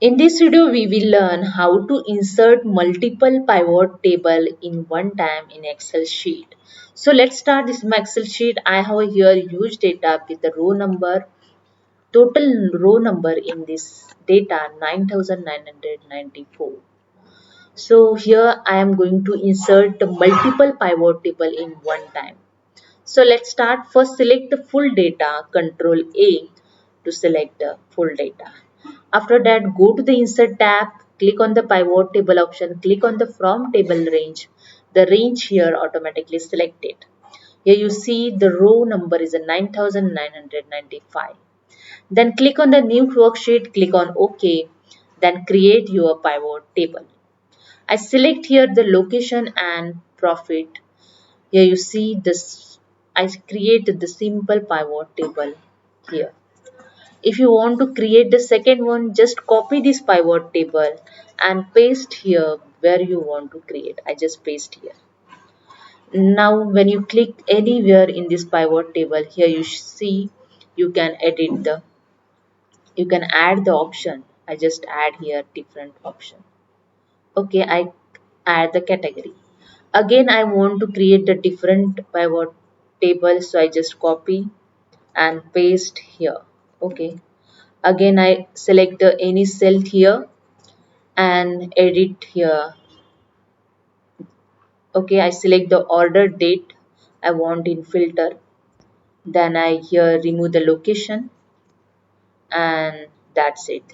In this video, we will learn how to insert multiple pivot table in one time in Excel sheet. So let's start this Excel sheet. I have here huge data with the row number, total row number in this data 9994. So here I am going to insert the multiple pivot table in one time. So let's start. First select the full data, Control A to select the full data. After that, go to the Insert tab, click on the Pivot Table option, click on the From Table Range. The range here automatically selected. Here you see the row number is a 9995. Then click on the New Worksheet, click on OK, then create your pivot table. I select here the location and profit. Here you see this, I create the simple pivot table here. If you want to create the second one, just copy this pivot table and paste here where you want to create. I just paste here. Now when you click anywhere in this pivot table, here you see you can edit the, you can add the option. I just add here different option. Okay, I add the category. Again, I want to create the different pivot table, so I just copy and paste here. Okay, again I select any cell here and edit here. Okay, I select the order date I want in filter, then I here remove the location, and that's it.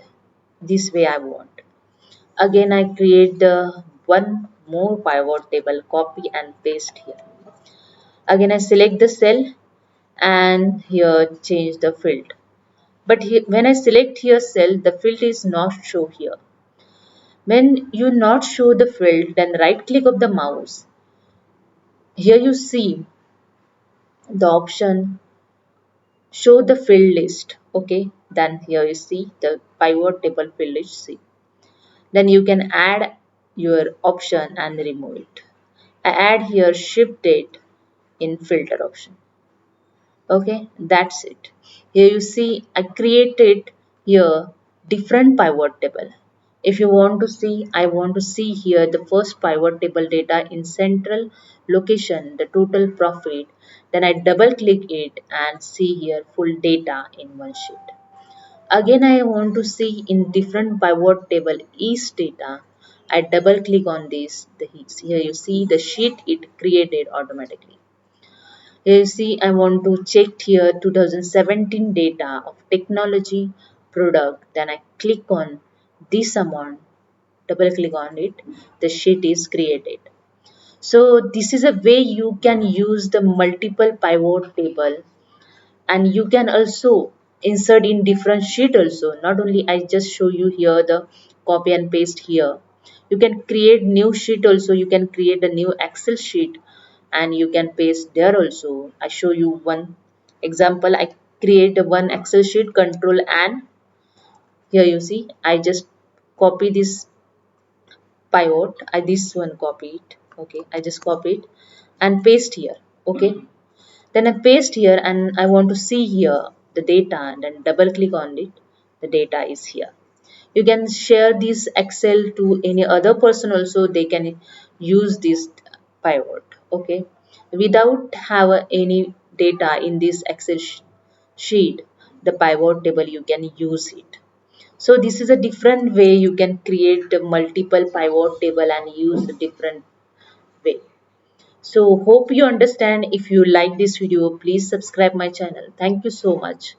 This way I want. Again I create the one more pivot table, copy and paste here. Again I select the cell and here change the field, but here, when I select here cell, the field is not show here. When you not show the field, then right click of the mouse. Here you see the option show the field list. Okay, then here you see the pivot table field list. See, then you can add your option and remove it. I add here shift date in filter option. Okay, that's it. Here you see I created here different pivot table. If you want to see, I want to see here the first pivot table data in central location, the total profit. Then I double click it and see here full data in one sheet. Again I want to see in different pivot table each data. I double click on this. Here you see the sheet it created automatically. Here you see I want to check here 2017 data of technology product. Then I click on this amount, double click on it, the sheet is created. So this is a way you can use the multiple pivot table, and you can also insert in different sheet also. Not only I just show you here the copy and paste here, you can create new sheet also. You can create a new Excel sheet and you can paste there also. I show you one example. I create a one Excel sheet, control, and here you see I just copy this pivot. I this one copy it. Okay, I just copy it and paste here. Okay, then I paste here and I want to see here the data, and then double click on it. The data is here. You can share this Excel to any other person also. They can use this pivot. Okay, without have any data in this Excel sheet, the pivot table you can use it. So this is a different way you can create a multiple pivot table and use the different way. So hope you understand. If you like this video, please subscribe my channel. Thank you so much.